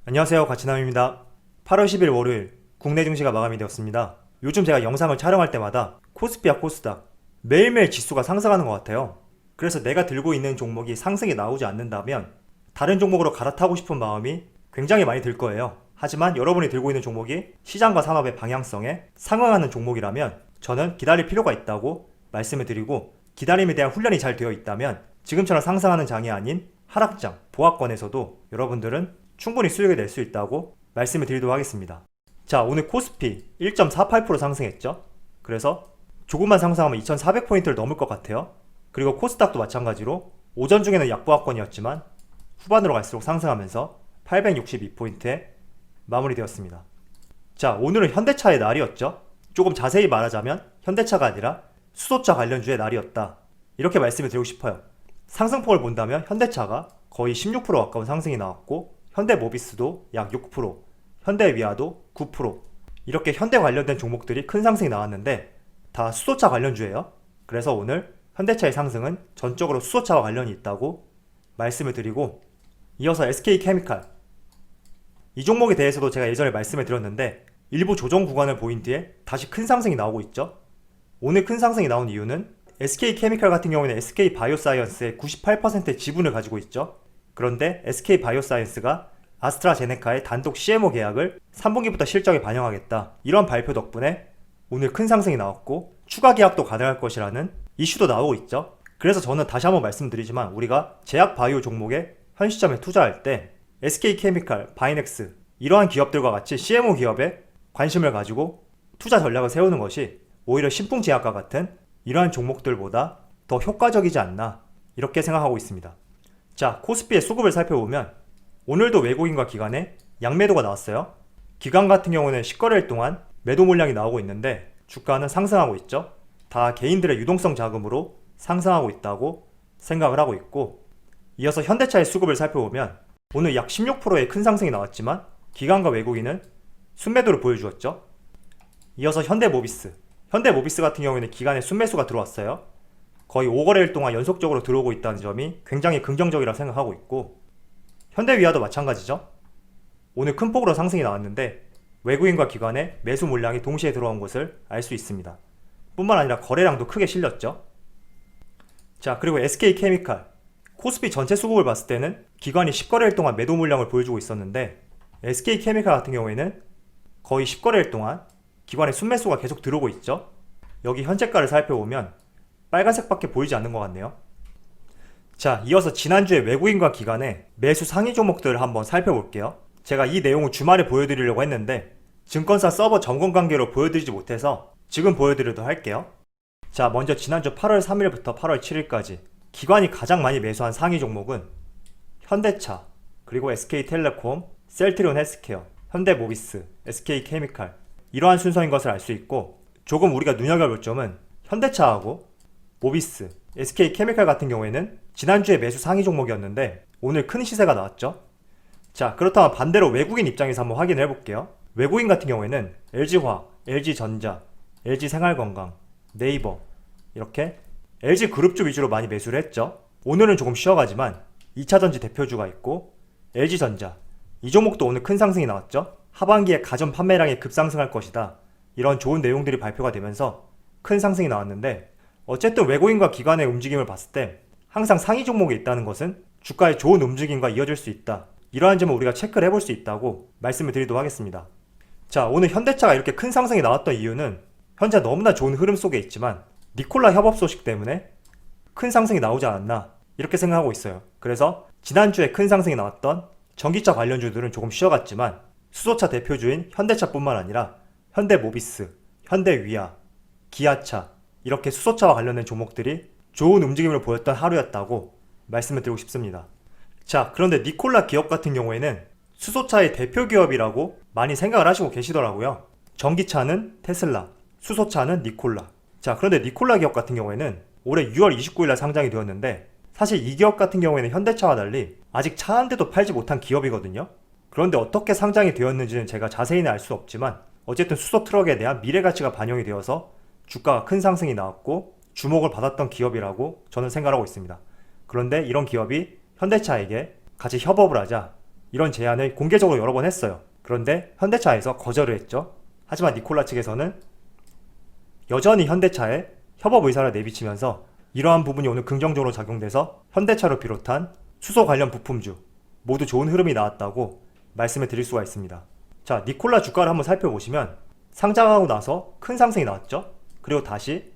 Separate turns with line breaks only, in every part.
안녕하세요, 가치남입니다. 8월 10일 월요일 국내 증시가 마감이 되었습니다. 요즘 제가 영상을 촬영할 때마다 코스피와 코스닥 매일매일 지수가 상승하는 것 같아요. 그래서 내가 들고 있는 종목이 상승이 나오지 않는다면 다른 종목으로 갈아타고 싶은 마음이 굉장히 많이 들 거예요. 하지만 여러분이 들고 있는 종목이 시장과 산업의 방향성에 상응하는 종목이라면 저는 기다릴 필요가 있다고 말씀을 드리고, 기다림에 대한 훈련이 잘 되어 있다면 지금처럼 상승하는 장이 아닌 하락장, 보합권에서도 여러분들은 충분히 수익을 낼 수 있다고 말씀을 드리도록 하겠습니다. 자, 오늘 코스피 1.48% 상승했죠. 그래서 조금만 상승하면 2400포인트를 넘을 것 같아요. 그리고 코스닥도 마찬가지로 오전 중에는 약보합권이었지만 후반으로 갈수록 상승하면서 862포인트에 마무리되었습니다. 자, 오늘은 현대차의 날이었죠. 조금 자세히 말하자면 현대차가 아니라 수소차 관련주의 날이었다, 이렇게 말씀을 드리고 싶어요. 상승폭을 본다면 현대차가 거의 16% 가까운 상승이 나왔고, 현대모비스도 약 6%, 현대위아도 9%, 이렇게 현대 관련된 종목들이 큰 상승이 나왔는데 다 수소차 관련주예요. 그래서 오늘 현대차의 상승은 전적으로 수소차와 관련이 있다고 말씀을 드리고, 이어서 SK케미칼, 이 종목에 대해서도 제가 예전에 말씀을 드렸는데 일부 조정 구간을 보인 뒤에 다시 큰 상승이 나오고 있죠. 오늘 큰 상승이 나온 이유는 SK케미칼 같은 경우에는 SK바이오사이언스의 98%의 지분을 가지고 있죠. 그런데 SK바이오사이언스가 아스트라제네카의 단독 CMO 계약을 3분기부터 실적에 반영하겠다, 이런 발표 덕분에 오늘 큰 상승이 나왔고 추가 계약도 가능할 것이라는 이슈도 나오고 있죠. 그래서 저는 다시 한번 말씀드리지만 우리가 제약 바이오 종목에 현 시점에 투자할 때 SK케미칼, 바이넥스 이러한 기업들과 같이 CMO 기업에 관심을 가지고 투자 전략을 세우는 것이 오히려 신풍제약과 같은 이러한 종목들보다 더 효과적이지 않나, 이렇게 생각하고 있습니다. 자, 코스피의 수급을 살펴보면 오늘도 외국인과 기관의 양매도가 나왔어요. 기관 같은 경우는 10거래일 동안 매도 물량이 나오고 있는데 주가는 상승하고 있죠. 다 개인들의 유동성 자금으로 상승하고 있다고 생각을 하고 있고, 이어서 현대차의 수급을 살펴보면 오늘 약 16%의 큰 상승이 나왔지만 기관과 외국인은 순매도를 보여주었죠. 이어서 현대모비스 같은 경우에는 기관의 순매수가 들어왔어요. 거의 5거래일 동안 연속적으로 들어오고 있다는 점이 굉장히 긍정적이라고 생각하고 있고, 현대위아도 마찬가지죠. 오늘 큰 폭으로 상승이 나왔는데 외국인과 기관의 매수 물량이 동시에 들어온 것을 알 수 있습니다. 뿐만 아니라 거래량도 크게 실렸죠. 자, 그리고 SK케미칼, 코스피 전체 수급을 봤을 때는 기관이 10거래일 동안 매도 물량을 보여주고 있었는데 SK케미칼 같은 경우에는 거의 10거래일 동안 기관의 순매수가 계속 들어오고 있죠. 여기 현재가를 살펴보면 빨간색밖에 보이지 않는 것 같네요. 자, 이어서 지난주에 외국인과 기관의 매수 상위 종목들을 한번 살펴볼게요. 제가 이 내용을 주말에 보여드리려고 했는데 증권사 서버 점검 관계로 보여드리지 못해서 지금 보여드리도록 할게요. 자, 먼저 지난주 8월 3일부터 8월 7일까지 기관이 가장 많이 매수한 상위 종목은 현대차, 그리고 SK텔레콤, 셀트리온 헬스케어, 현대모비스, SK케미칼, 이러한 순서인 것을 알 수 있고, 조금 우리가 눈여겨볼 점은 현대차하고 모비스, SK케미칼 같은 경우에는 지난주에 매수 상위 종목이었는데 오늘 큰 시세가 나왔죠. 자, 그렇다면 반대로 외국인 입장에서 한번 확인을 해볼게요. 외국인 같은 경우에는 LG화학, LG전자, LG생활건강, 네이버, 이렇게 LG그룹주 위주로 많이 매수를 했죠. 오늘은 조금 쉬어가지만 2차전지 대표주가 있고 LG전자, 이 종목도 오늘 큰 상승이 나왔죠. 하반기에 가전 판매량이 급상승할 것이다, 이런 좋은 내용들이 발표가 되면서 큰 상승이 나왔는데, 어쨌든 외국인과 기관의 움직임을 봤을 때 항상 상위 종목에 있다는 것은 주가의 좋은 움직임과 이어질 수 있다, 이러한 점을 우리가 체크를 해볼 수 있다고 말씀을 드리도록 하겠습니다. 자, 오늘 현대차가 이렇게 큰 상승이 나왔던 이유는 현재 너무나 좋은 흐름 속에 있지만 니콜라 협업 소식 때문에 큰 상승이 나오지 않았나, 이렇게 생각하고 있어요. 그래서 지난주에 큰 상승이 나왔던 전기차 관련주들은 조금 쉬어갔지만 수소차 대표주인 현대차뿐만 아니라 현대모비스, 현대위아, 기아차, 이렇게 수소차와 관련된 종목들이 좋은 움직임을 보였던 하루였다고 말씀을 드리고 싶습니다. 자, 그런데 니콜라 기업 같은 경우에는 수소차의 대표 기업이라고 많이 생각을 하시고 계시더라고요. 전기차는 테슬라, 수소차는 니콜라. 자, 그런데 니콜라 기업 같은 경우에는 올해 6월 29일날 상장이 되었는데 사실 이 기업 같은 경우에는 현대차와 달리 아직 차 한 대도 팔지 못한 기업이거든요. 그런데 어떻게 상장이 되었는지는 제가 자세히는 알 수 없지만 어쨌든 수소 트럭에 대한 미래 가치가 반영이 되어서 주가가 큰 상승이 나왔고 주목을 받았던 기업이라고 저는 생각하고 있습니다. 그런데 이런 기업이 현대차에게 같이 협업을 하자 이런 제안을 공개적으로 여러 번 했어요. 그런데 현대차에서 거절을 했죠. 하지만 니콜라 측에서는 여전히 현대차에 협업 의사를 내비치면서 이러한 부분이 오늘 긍정적으로 작용돼서 현대차를 비롯한 수소 관련 부품주 모두 좋은 흐름이 나왔다고 말씀을 드릴 수가 있습니다. 자, 니콜라 주가를 한번 살펴보시면 상장하고 나서 큰 상승이 나왔죠. 그리고 다시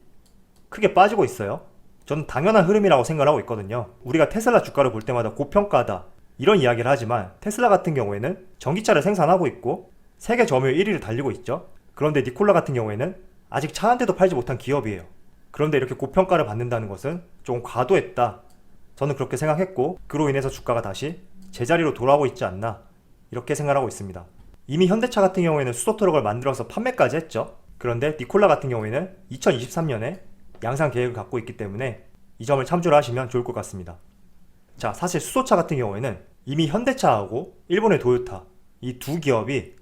크게 빠지고 있어요. 저는 당연한 흐름이라고 생각을 하고 있거든요. 우리가 테슬라 주가를 볼 때마다 고평가다 이런 이야기를 하지만 테슬라 같은 경우에는 전기차를 생산하고 있고 세계 점유율 1위를 달리고 있죠. 그런데 니콜라 같은 경우에는 아직 차 한 대도 팔지 못한 기업이에요. 그런데 이렇게 고평가를 받는다는 것은 조금 과도했다. 저는 그렇게 생각했고 그로 인해서 주가가 다시 제자리로 돌아오고 있지 않나 이렇게 생각하고 있습니다. 이미 현대차 같은 경우에는 수소 트럭을 만들어서 판매까지 했죠. 그런데 니콜라 같은 경우에는 2023년에 양산 계획을 갖고 있기 때문에 이 점을 참조를 하시면 좋을 것 같습니다. 자, 사실 수소차 같은 경우에는 이미 현대차하고 일본의 도요타 이 두 기업이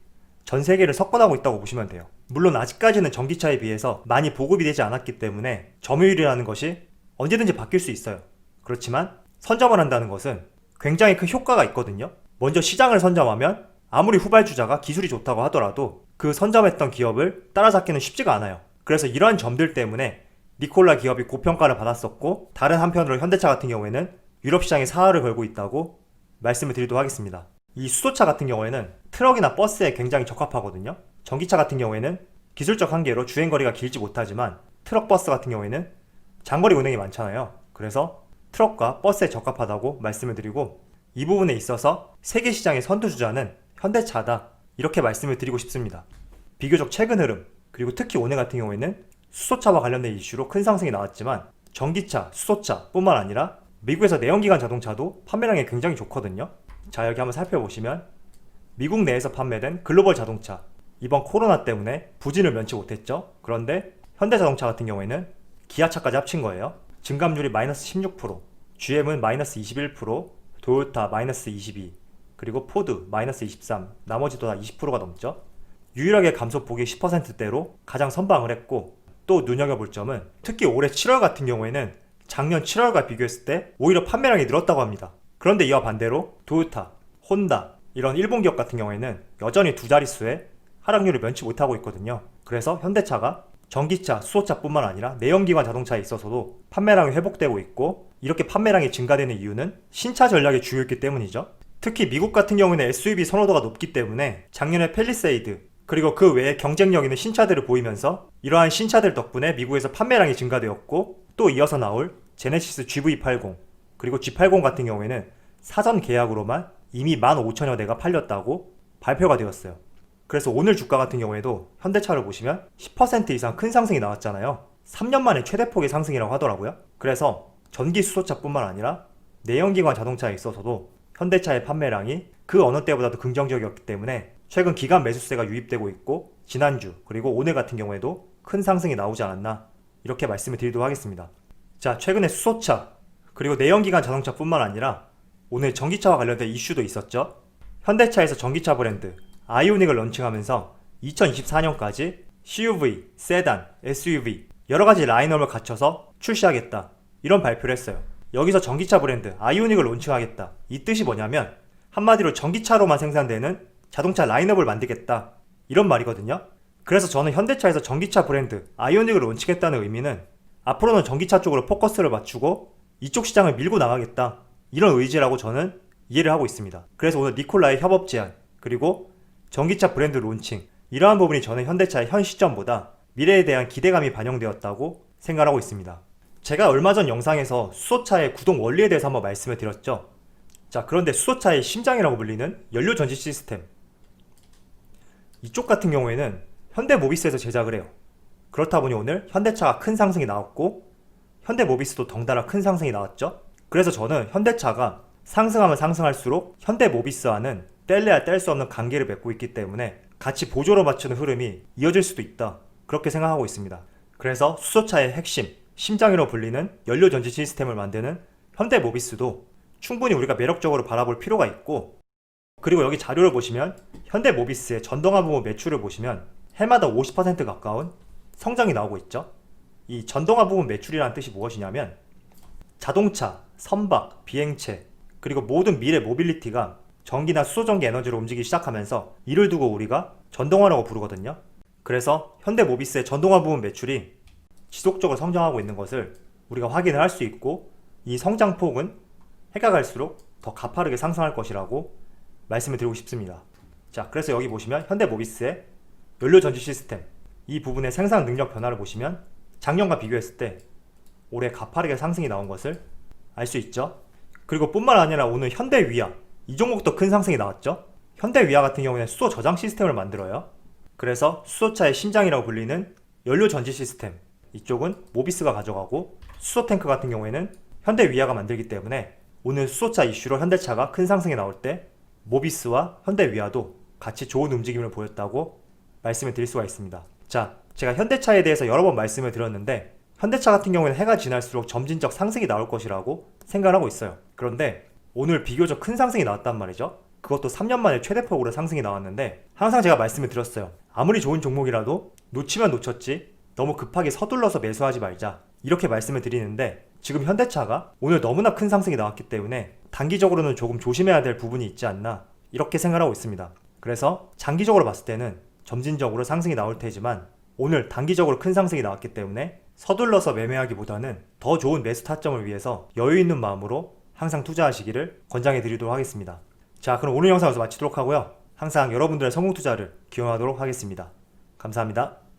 전 세계를 석권하고 있다고 보시면 돼요. 물론 아직까지는 전기차에 비해서 많이 보급이 되지 않았기 때문에 점유율이라는 것이 언제든지 바뀔 수 있어요. 그렇지만 선점을 한다는 것은 굉장히 큰 효과가 있거든요. 먼저 시장을 선점하면 아무리 후발주자가 기술이 좋다고 하더라도 그 선점했던 기업을 따라잡기는 쉽지가 않아요. 그래서 이러한 점들 때문에 니콜라 기업이 고평가를 받았었고 다른 한편으로 현대차 같은 경우에는 유럽 시장에 사활을 걸고 있다고 말씀을 드리도록 하겠습니다. 이 수소차 같은 경우에는 트럭이나 버스에 굉장히 적합하거든요. 전기차 같은 경우에는 기술적 한계로 주행거리가 길지 못하지만 트럭, 버스 같은 경우에는 장거리 운행이 많잖아요. 그래서 트럭과 버스에 적합하다고 말씀을 드리고 이 부분에 있어서 세계 시장의 선두주자는 현대차다 이렇게 말씀을 드리고 싶습니다. 비교적 최근 흐름 그리고 특히 오늘 같은 경우에는 수소차와 관련된 이슈로 큰 상승이 나왔지만 전기차, 수소차 뿐만 아니라 미국에서 내연기관 자동차도 판매량이 굉장히 좋거든요. 자, 여기 한번 살펴보시면 미국 내에서 판매된 글로벌 자동차 이번 코로나 때문에 부진을 면치 못했죠. 그런데 현대자동차 같은 경우에는 기아차까지 합친 거예요. 증감률이 마이너스 16%, GM은 마이너스 21%, 도요타 마이너스 22%, 그리고 포드 마이너스 23%, 나머지도 다 20%가 넘죠. 유일하게 감소폭이 10%대로 가장 선방을 했고 또 눈여겨볼 점은 특히 올해 7월 같은 경우에는 작년 7월과 비교했을 때 오히려 판매량이 늘었다고 합니다. 그런데 이와 반대로 도요타, 혼다 이런 일본 기업 같은 경우에는 여전히 두 자릿수의 하락률을 면치 못하고 있거든요. 그래서 현대차가 전기차, 수소차뿐만 아니라 내연기관 자동차에 있어서도 판매량이 회복되고 있고 이렇게 판매량이 증가되는 이유는 신차 전략이 주요했기 때문이죠. 특히 미국 같은 경우는 SUV 선호도가 높기 때문에 작년에 팰리세이드 그리고 그 외에 경쟁력 있는 신차들을 보이면서 이러한 신차들 덕분에 미국에서 판매량이 증가되었고 또 이어서 나올 제네시스 GV80 그리고 G80 같은 경우에는 사전 계약으로만 이미 15,000여 대가 팔렸다고 발표가 되었어요. 그래서 오늘 주가 같은 경우에도 현대차를 보시면 10% 이상 큰 상승이 나왔잖아요. 3년 만에 최대폭의 상승이라고 하더라고요. 그래서 전기 수소차뿐만 아니라 내연기관 자동차에 있어서도 현대차의 판매량이 그 어느 때보다도 긍정적이었기 때문에 최근 기간 매수세가 유입되고 있고 지난주 그리고 오늘 같은 경우에도 큰 상승이 나오지 않았나 이렇게 말씀을 드리도록 하겠습니다. 자, 최근에 수소차 그리고 내연기관 자동차뿐만 아니라 오늘 전기차와 관련된 이슈도 있었죠. 현대차에서 전기차 브랜드 아이오닉을 런칭하면서 2024년까지 CUV, 세단, SUV 여러가지 라인업을 갖춰서 출시하겠다 이런 발표를 했어요. 여기서 전기차 브랜드 아이오닉을 론칭하겠다 이 뜻이 뭐냐면 한마디로 전기차로만 생산되는 자동차 라인업을 만들겠다 이런 말이거든요. 그래서 저는 현대차에서 전기차 브랜드 아이오닉을 론칭했다는 의미는 앞으로는 전기차 쪽으로 포커스를 맞추고 이쪽 시장을 밀고 나가겠다 이런 의지라고 저는 이해를 하고 있습니다. 그래서 오늘 니콜라의 협업 제안 그리고 전기차 브랜드 론칭 이러한 부분이 저는 현대차의 현 시점보다 미래에 대한 기대감이 반영되었다고 생각하고 있습니다. 제가 얼마 전 영상에서 수소차의 구동 원리에 대해서 한번 말씀을 드렸죠. 자, 그런데 수소차의 심장이라고 불리는 연료 전지 시스템 이쪽 같은 경우에는 현대모비스에서 제작을 해요. 그렇다 보니 오늘 현대차가 큰 상승이 나왔고 현대모비스도 덩달아 큰 상승이 나왔죠. 그래서 저는 현대차가 상승하면 상승할수록 현대모비스와는 뗄래야 뗄 수 없는 관계를 맺고 있기 때문에 같이 보조로 맞추는 흐름이 이어질 수도 있다 그렇게 생각하고 있습니다. 그래서 수소차의 핵심, 심장이라고 불리는 연료전지 시스템을 만드는 현대모비스도 충분히 우리가 매력적으로 바라볼 필요가 있고 그리고 여기 자료를 보시면 현대모비스의 전동화 부문 매출을 보시면 해마다 50% 가까운 성장이 나오고 있죠. 이 전동화 부문 매출이라는 뜻이 무엇이냐면 자동차, 선박, 비행체 그리고 모든 미래 모빌리티가 전기나 수소전기 에너지로 움직이기 시작하면서 이를 두고 우리가 전동화라고 부르거든요. 그래서 현대모비스의 전동화 부분 매출이 지속적으로 성장하고 있는 것을 우리가 확인을 할 수 있고, 이 성장폭은 해가 갈수록 더 가파르게 상승할 것이라고 말씀을 드리고 싶습니다. 자, 그래서 여기 보시면 현대모비스의 연료전지 시스템, 이 부분의 생산 능력 변화를 보시면 작년과 비교했을 때 올해 가파르게 상승이 나온 것을 알 수 있죠. 그리고 뿐만 아니라 오늘 현대위아, 이 종목도 큰 상승이 나왔죠. 현대위아 같은 경우는 수소 저장 시스템을 만들어요. 그래서 수소차의 심장이라고 불리는 연료전지 시스템, 이쪽은 모비스가 가져가고, 수소 탱크 같은 경우에는 현대위아가 만들기 때문에 오늘 수소차 이슈로 현대차가 큰 상승이 나올 때 모비스와 현대위아도 같이 좋은 움직임을 보였다고 말씀을 드릴 수가 있습니다. 자, 제가 현대차에 대해서 여러 번 말씀을 드렸는데, 현대차 같은 경우에는 해가 지날수록 점진적 상승이 나올 것이라고 생각을 하고 있어요. 그런데 오늘 비교적 큰 상승이 나왔단 말이죠. 그것도 3년 만에 최대폭으로 상승이 나왔는데, 항상 제가 말씀을 드렸어요. 아무리 좋은 종목이라도 놓치면 놓쳤지 너무 급하게 서둘러서 매수하지 말자, 이렇게 말씀을 드리는데, 지금 현대차가 오늘 너무나 큰 상승이 나왔기 때문에 단기적으로는 조금 조심해야 될 부분이 있지 않나, 이렇게 생각하고 있습니다. 그래서 장기적으로 봤을 때는 점진적으로 상승이 나올 테지만, 오늘 단기적으로 큰 상승이 나왔기 때문에 서둘러서 매매하기보다는 더 좋은 매수 타점을 위해서 여유 있는 마음으로 항상 투자하시기를 권장해 드리도록 하겠습니다. 자, 그럼 오늘 영상 여기서 마치도록 하고요. 항상 여러분들의 성공 투자를 기원하도록 하겠습니다. 감사합니다.